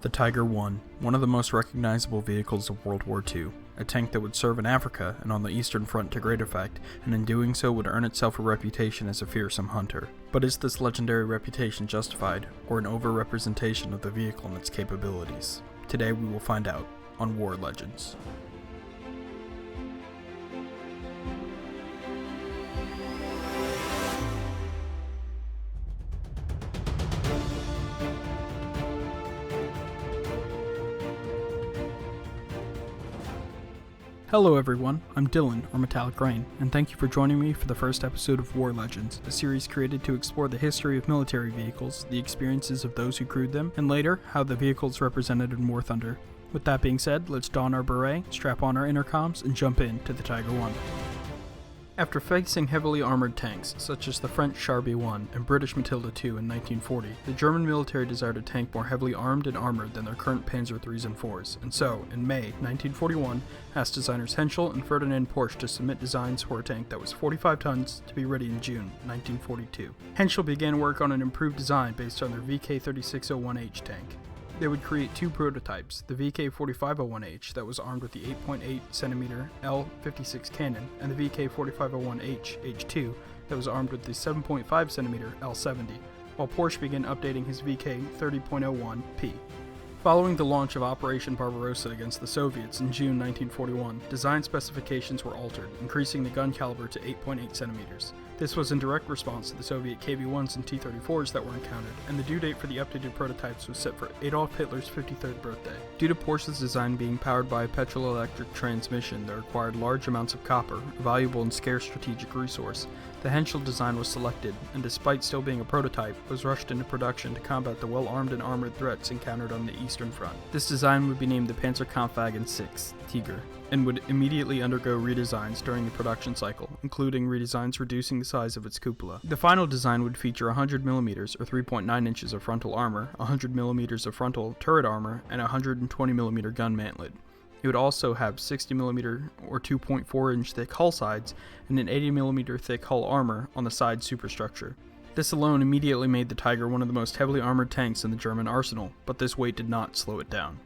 The Tiger I, one of the most recognizable vehicles of World War II, a tank that would serve in Africa and on the Eastern Front to great effect, and in doing so would earn itself a reputation as a fearsome hunter. But is this legendary reputation justified, or an over-representation of the vehicle and its capabilities? Today we will find out on War Legends. Hello everyone, I'm Dylan, or Metallic Rain, and thank you for joining me for the first episode of War Legends, a series created to explore the history of military vehicles, the experiences of those who crewed them, and later, how the vehicles represented in War Thunder. With that being said, let's don our beret, strap on our intercoms, and jump into the Tiger I. After facing heavily armored tanks, such as the French Charbie I and British Matilda II in 1940, the German military desired a tank more heavily armed and armored than their current Panzer IIIs and IVs, and so, in May 1941, asked designers Henschel and Ferdinand Porsche to submit designs for a tank that was 45 tons to be ready in June 1942. Henschel began work on an improved design based on their VK3601H tank. They would create two prototypes, the VK4501H that was armed with the 8.8cm L56 cannon, and the VK4501H H2 that was armed with the 7.5cm L70, while Porsche began updating his VK30.01P. Following the launch of Operation Barbarossa against the Soviets in June 1941, design specifications were altered, increasing the gun caliber to 8.8 centimeters. This was in direct response to the Soviet KV-1s and T-34s that were encountered, and the due date for the updated prototypes was set for Adolf Hitler's 53rd birthday. Due to Porsche's design being powered by a petrol-electric transmission that required large amounts of copper, a valuable and scarce strategic resource, the Henschel design was selected, and despite still being a prototype, was rushed into production to combat the well-armed and armored threats encountered on the Eastern Front. This design would be named the Panzerkampfwagen 6, Tiger, and would immediately undergo redesigns during the production cycle, including redesigns reducing the size of its cupola. The final design would feature 100mm or 3.9 inches of frontal armor, 100mm of frontal turret armor, and a 120mm gun mantlet. It would also have 60mm or 2.4 inch thick hull sides and an 80mm thick hull armor on the side superstructure. This alone immediately made the Tiger one of the most heavily armored tanks in the German arsenal, but this weight did not slow it down.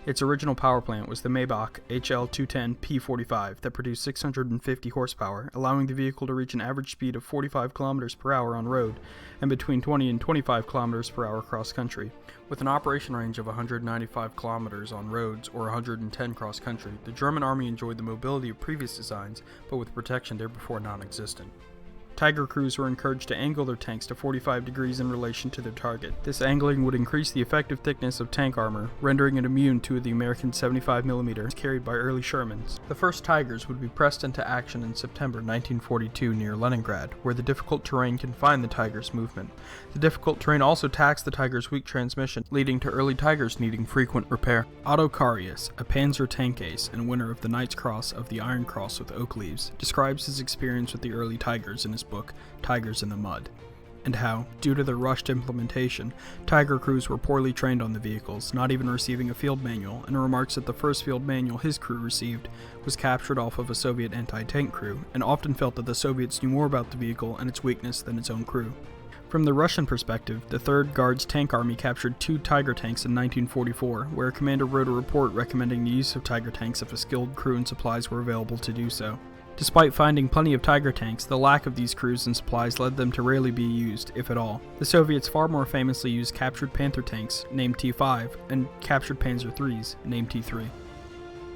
Its original power plant was the Maybach HL210 P45 that produced 650 horsepower, allowing the vehicle to reach an average speed of 45 km per hour on road and between 20 and 25 km per hour cross country. With an operation range of 195 km on roads or 110 cross country, the German army enjoyed the mobility of previous designs, but with protection theretofore non-existent. Tiger crews were encouraged to angle their tanks to 45 degrees in relation to their target. This angling would increase the effective thickness of tank armor, rendering it immune to the American 75mm carried by early Shermans. The first Tigers would be pressed into action in September 1942 near Leningrad, where the difficult terrain confined the Tiger's movement. The difficult terrain also taxed the Tiger's weak transmission, leading to early Tigers needing frequent repair. Otto Carius, a Panzer tank ace and winner of the Knight's Cross of the Iron Cross with oak leaves, describes his experience with the early Tigers in his book, Tigers in the Mud, and how, due to their rushed implementation, Tiger crews were poorly trained on the vehicles, not even receiving a field manual, and remarks that the first field manual his crew received was captured off of a Soviet anti-tank crew, and often felt that the Soviets knew more about the vehicle and its weakness than its own crew. From the Russian perspective, the 3rd Guards Tank Army captured 2 Tiger tanks in 1944, where a commander wrote a report recommending the use of Tiger tanks if a skilled crew and supplies were available to do so. Despite finding plenty of Tiger tanks, the lack of these crews and supplies led them to rarely be used, if at all. The Soviets far more famously used captured Panther tanks, named T5, and captured Panzer IIIs, named T3.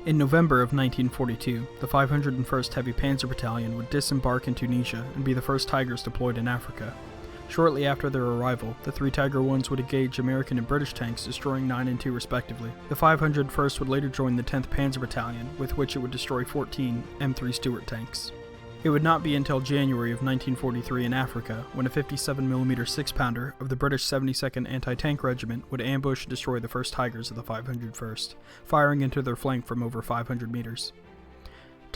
In November of 1942, the 501st Heavy Panzer Battalion would disembark in Tunisia and be the first Tigers deployed in Africa. Shortly after their arrival, the 3 Tiger I's would engage American and British tanks, destroying 9 and 2 respectively. The 501st would later join the 10th Panzer Battalion, with which it would destroy 14 M3 Stuart tanks. It would not be until January of 1943 in Africa, when a 57mm 6-pounder of the British 72nd Anti-Tank Regiment would ambush and destroy the first Tigers of the 501st, firing into their flank from over 500 meters.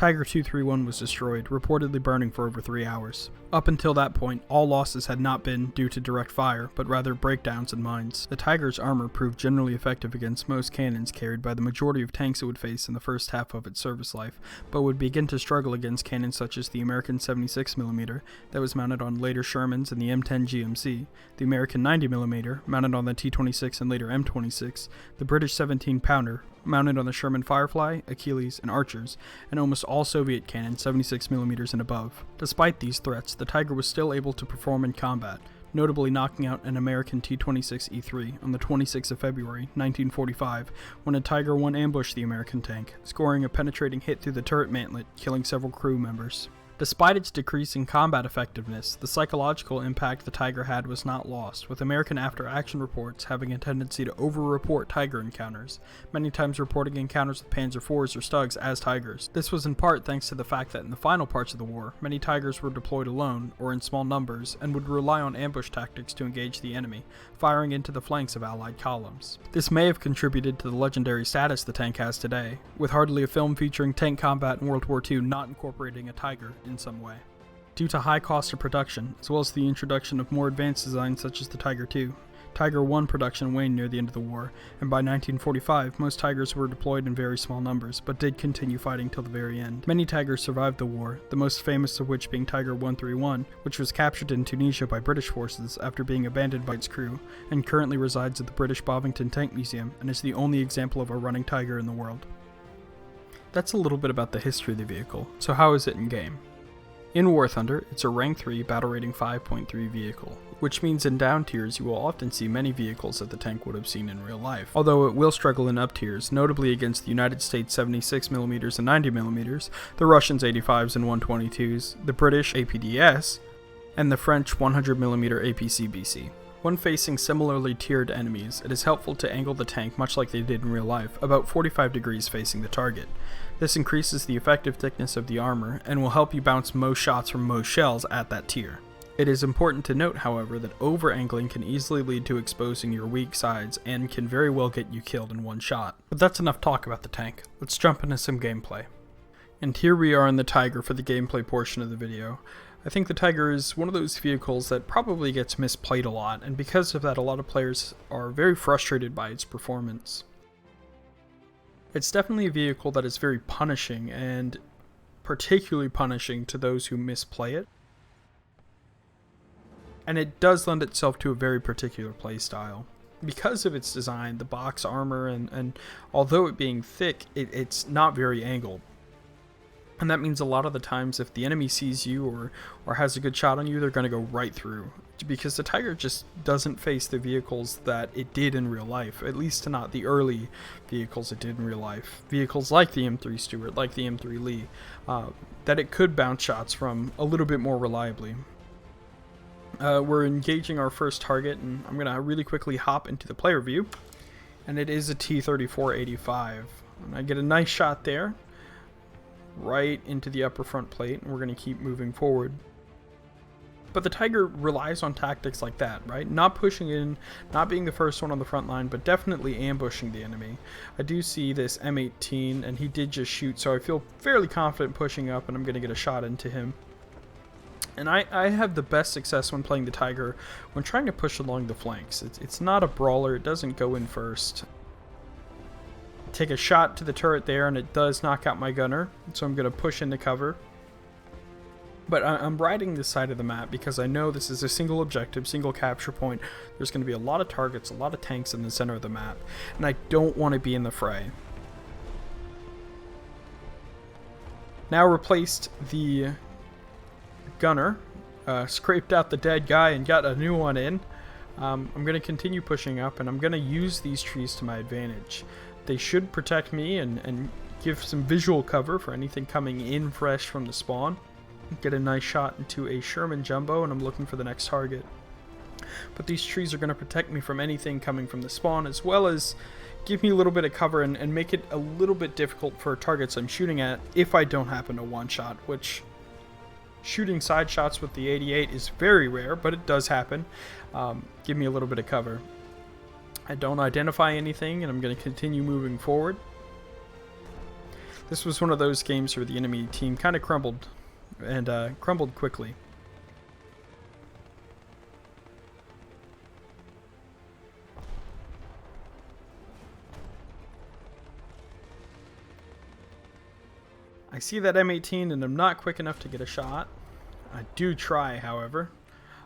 Tiger 231 was destroyed, reportedly burning for over 3 hours. Up until that point, all losses had not been due to direct fire, but rather breakdowns in mines. The Tiger's armor proved generally effective against most cannons carried by the majority of tanks it would face in the first half of its service life, but would begin to struggle against cannons such as the American 76mm that was mounted on later Shermans and the M10 GMC, the American 90mm mounted on the T-26 and later M26, the British 17-pounder mounted on the Sherman Firefly, Achilles, and Archers, and almost all Soviet cannons 76mm and above. Despite these threats, the Tiger was still able to perform in combat, notably knocking out an American T-26E3 on the 26th of February, 1945, when a Tiger I ambushed the American tank, scoring a penetrating hit through the turret mantlet, killing several crew members. Despite its decrease in combat effectiveness, the psychological impact the Tiger had was not lost, with American after-action reports having a tendency to over-report Tiger encounters, many times reporting encounters with Panzer IVs or Stugs as Tigers. This was in part thanks to the fact that in the final parts of the war, many Tigers were deployed alone, or in small numbers, and would rely on ambush tactics to engage the enemy, firing into the flanks of Allied columns. This may have contributed to the legendary status the tank has today, with hardly a film featuring tank combat in World War II not incorporating a Tiger in some way. Due to high cost of production, as well as the introduction of more advanced designs such as the Tiger II, Tiger I production waned near the end of the war, and by 1945 most Tigers were deployed in very small numbers, but did continue fighting till the very end. Many Tigers survived the war, the most famous of which being Tiger 131, which was captured in Tunisia by British forces after being abandoned by its crew, and currently resides at the British Bovington Tank Museum, and is the only example of a running Tiger in the world. That's a little bit about the history of the vehicle, so how is it in game? In War Thunder, it's a Rank 3 battle rating 5.3 vehicle, which means in down tiers you will often see many vehicles that the tank would have seen in real life, although it will struggle in up tiers, notably against the United States 76mm and 90mm, the Russians 85s and 122s, the British APDS, and the French 100mm APC-BC. When facing similarly tiered enemies, it is helpful to angle the tank much like they did in real life, about 45 degrees facing the target. This increases the effective thickness of the armor, and will help you bounce most shots from most shells at that tier. It is important to note, however, that over-angling can easily lead to exposing your weak sides, and can very well get you killed in one shot. But that's enough talk about the tank. Let's jump into some gameplay. And here we are in the Tiger for the gameplay portion of the video. I think the Tiger is one of those vehicles that probably gets misplayed a lot, and because of that a lot of players are very frustrated by its performance. It's definitely a vehicle that is very punishing, and particularly punishing to those who misplay it. And it does lend itself to a very particular playstyle. Because of its design, the box armor, and although it being thick, it's not very angled. And that means a lot of the times if the enemy sees you or has a good shot on you, they're going to go right through. Because the Tiger just doesn't face the vehicles that it did in real life, at least not the early vehicles it did in real life. Vehicles like the M3 Stuart, like the M3 Lee, that it could bounce shots from a little bit more reliably. We're engaging our first target, and I'm going to really quickly hop into the player view. And it is a T-34-85. And I get a nice shot there, right into the upper front plate, and we're going to keep moving forward. But the Tiger relies on tactics like that, right? Not pushing in, not being the first one on the front line, but definitely ambushing the enemy. I do see this M18, and he did just shoot, so I feel fairly confident pushing up, and I'm going to get a shot into him. And I have the best success when playing the Tiger when trying to push along the flanks. It's not a brawler, it doesn't go in first. Take a shot to the turret there, and it does knock out my gunner, so I'm going to push into cover. But I'm riding this side of the map because I know this is a single objective, single capture point. There's going to be a lot of targets, a lot of tanks in the center of the map, and I don't want to be in the fray. Now replaced the gunner, scraped out the dead guy and got a new one in. I'm going to continue pushing up, and I'm going to use these trees to my advantage. They should protect me and give some visual cover for anything coming in fresh from the spawn. Get a nice shot into a Sherman Jumbo, and I'm looking for the next target. But these trees are going to protect me from anything coming from the spawn, as well as give me a little bit of cover and make it a little bit difficult for targets I'm shooting at if I don't happen to one-shot, which shooting side shots with the 88 is very rare, but it does happen. Give me a little bit of cover. I don't identify anything, and I'm going to continue moving forward. This was one of those games where the enemy team kind of crumbled, and crumbled quickly. I see that M18 and I'm not quick enough to get a shot. I do try, however.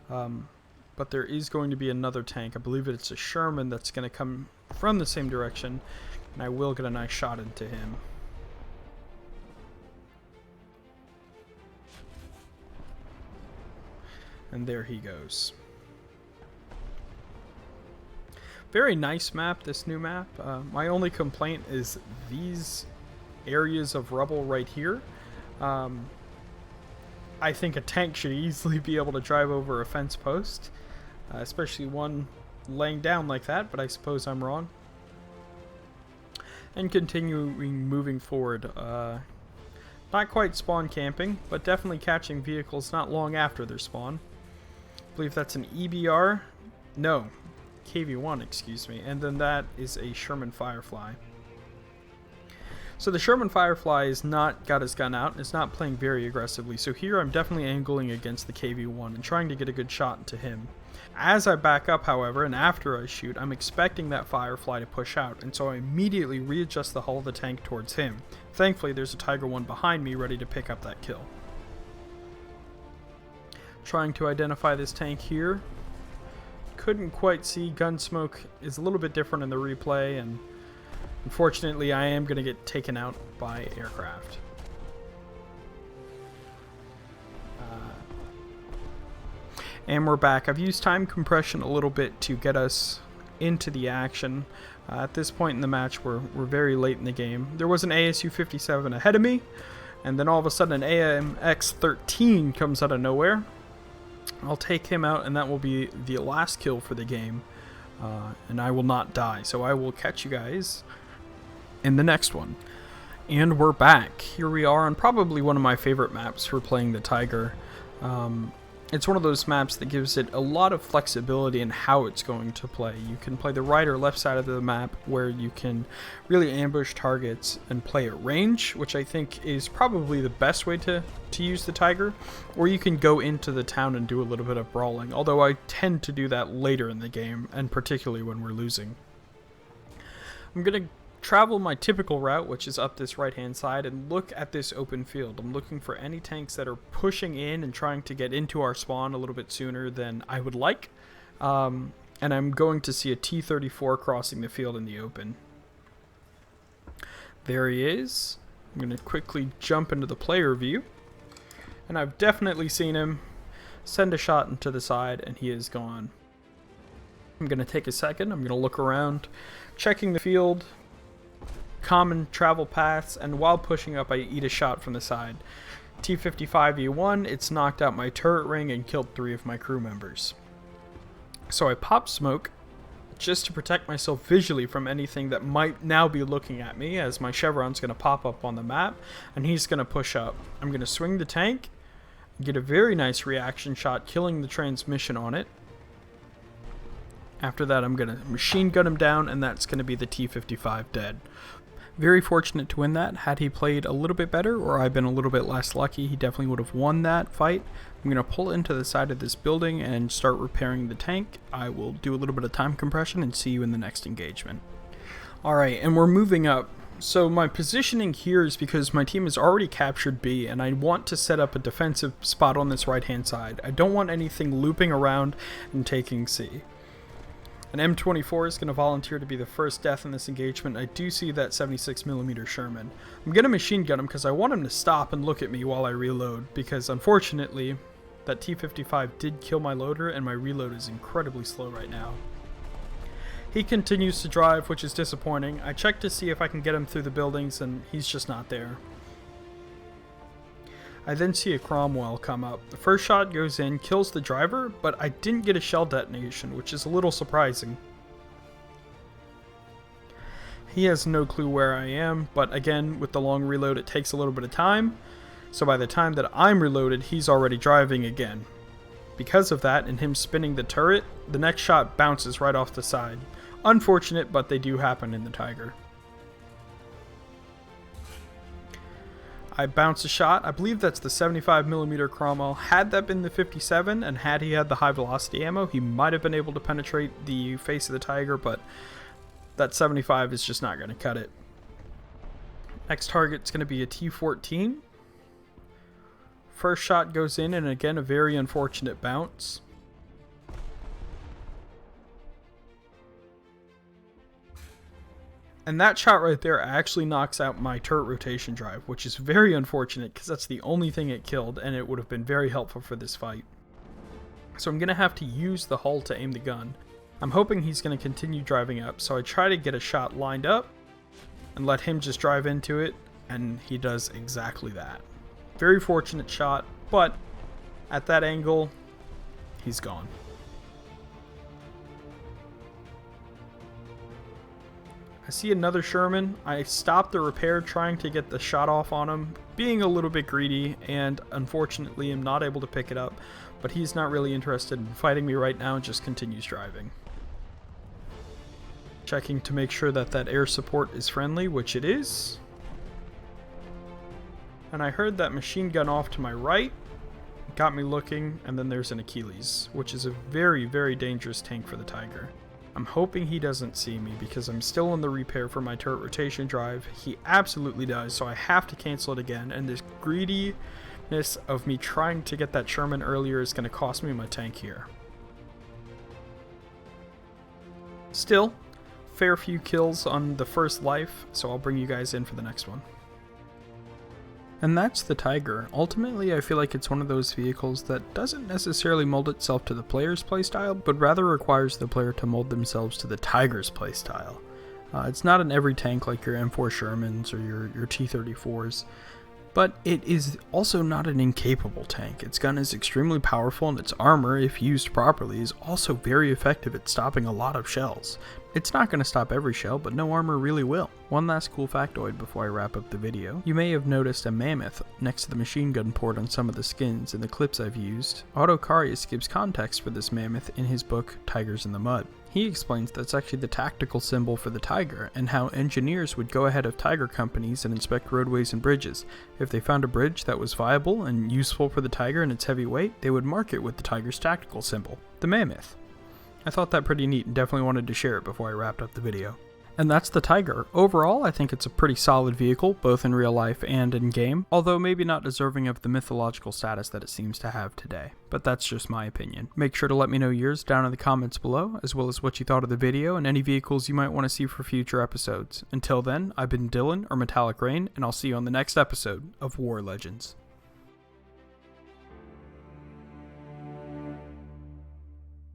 But there is going to be another tank. I believe it's a Sherman that's going to come from the same direction, and I will get a nice shot into him. And there he goes. Very nice map, this new map. My only complaint is these areas of rubble right here. I think a tank should easily be able to drive over a fence post, especially one laying down like that, but I suppose I'm wrong. And continuing moving forward, not quite spawn camping, but definitely catching vehicles not long after their spawn. I believe that's an EBR, no, KV-1, excuse me, and then that is a Sherman Firefly. So the Sherman Firefly has not got his gun out, and it's not playing very aggressively, so here I'm definitely angling against the KV-1 and trying to get a good shot into him. As I back up, however, and after I shoot, I'm expecting that Firefly to push out, and so I immediately readjust the hull of the tank towards him. Thankfully, there's a Tiger 1 behind me ready to pick up that kill. Trying to identify this tank here. Couldn't quite see. Gun smoke is a little bit different in the replay, and unfortunately, I am going to get taken out by aircraft. And we're back. I've used time compression a little bit to get us into the action. At this point in the match, we're very late in the game. There was an ASU-57 ahead of me, and then all of a sudden an AMX-13 comes out of nowhere. I'll take him out, and that will be the last kill for the game. And I will not die, so I will catch you guys in the next one. And we're back. Here we are on probably one of my favorite maps for playing the Tiger. It's one of those maps that gives it a lot of flexibility in how it's going to play. You can play the right or left side of the map where you can really ambush targets and play at range, which I think is probably the best way to use the Tiger, or you can go into the town and do a little bit of brawling, although I tend to do that later in the game, and particularly when we're losing. I'm going to travel my typical route, which is up this right hand side, and look at this open field. I'm looking for any tanks that are pushing in and trying to get into our spawn a little bit sooner than I would like, and I'm going to see a T-34 crossing the field in the open. There he is. I'm going to quickly jump into the player view, and I've definitely seen him send a shot into the side, and he is gone. I'm going to take a second. I'm going to look around, checking the field, common travel paths, and while pushing up I eat a shot from the side. T-55E1, it's knocked out my turret ring and killed 3 of my crew members. So I pop smoke just to protect myself visually from anything that might now be looking at me, as my chevron's going to pop up on the map and he's going to push up. I'm going to swing the tank, get a very nice reaction shot killing the transmission on it. After that I'm going to machine gun him down, and that's going to be the T-55 dead. Very fortunate to win that. Had he played a little bit better, or I've been a little bit less lucky, he definitely would have won that fight. I'm going to pull into the side of this building and start repairing the tank. I will do a little bit of time compression and see you in the next engagement. Alright, and we're moving up. So my positioning here is because my team has already captured B, and I want to set up a defensive spot on this right hand side. I don't want anything looping around and taking C. An M24 is going to volunteer to be the first death in this engagement. I do see that 76mm Sherman. I'm going to machine gun him because I want him to stop and look at me while I reload, because unfortunately that T-55 did kill my loader and my reload is incredibly slow right now. He continues to drive, which is disappointing. I check to see if I can get him through the buildings, and he's just not there. I then see a Cromwell come up. The first shot goes in, kills the driver, but I didn't get a shell detonation, which is a little surprising. He has no clue where I am, but again, with the long reload, it takes a little bit of time. So by the time that I'm reloaded, he's already driving again. Because of that, and him spinning the turret, the next shot bounces right off the side. Unfortunate, but they do happen in the Tiger. I bounce a shot. I believe that's the 75mm Cromwell. Had that been the 57, and had he had the high velocity ammo, he might have been able to penetrate the face of the Tiger, but that 75 is just not going to cut it. Next target's going to be a T-14. First shot goes in, and again, a very unfortunate bounce. And that shot right there actually knocks out my turret rotation drive, which is very unfortunate because that's the only thing it killed, and it would have been very helpful for this fight. So I'm going to have to use the hull to aim the gun. I'm hoping he's going to continue driving up, so I try to get a shot lined up and let him just drive into it, and he does exactly that. Very fortunate shot, but at that angle, he's gone. I see another Sherman. I stopped the repair trying to get the shot off on him, being a little bit greedy, and unfortunately am not able to pick it up, but he's not really interested in fighting me right now and just continues driving. Checking to make sure that that air support is friendly, which it is. And I heard that machine gun off to my right, got me looking, and then there's an Achilles, which is a very, very dangerous tank for the Tiger. I'm hoping he doesn't see me because I'm still in the repair for my turret rotation drive. He absolutely does, so I have to cancel it again, and this greediness of me trying to get that Sherman earlier is going to cost me my tank here. Still, fair few kills on the first life, so I'll bring you guys in for the next one. And that's the Tiger. Ultimately, I feel like it's one of those vehicles that doesn't necessarily mold itself to the player's playstyle, but rather requires the player to mold themselves to the Tiger's playstyle. It's not an every tank like your M4 Shermans or your T-34s, but it is also not an incapable tank. Its gun is extremely powerful, and its armor, if used properly, is also very effective at stopping a lot of shells. It's not going to stop every shell, but no armor really will. One last cool factoid before I wrap up the video. You may have noticed a mammoth next to the machine gun port on some of the skins in the clips I've used. Otto Karius gives context for this mammoth in his book Tigers in the Mud. He explains that's actually the tactical symbol for the Tiger, and how engineers would go ahead of Tiger companies and inspect roadways and bridges. If they found a bridge that was viable and useful for the Tiger and its heavy weight, they would mark it with the Tiger's tactical symbol, the mammoth. I thought that pretty neat and definitely wanted to share it before I wrapped up the video. And that's the Tiger. Overall, I think it's a pretty solid vehicle, both in real life and in game, although maybe not deserving of the mythological status that it seems to have today. But that's just my opinion. Make sure to let me know yours down in the comments below, as well as what you thought of the video and any vehicles you might want to see for future episodes. Until then, I've been Dylan, or Metallic Rain, and I'll see you on the next episode of War Legends.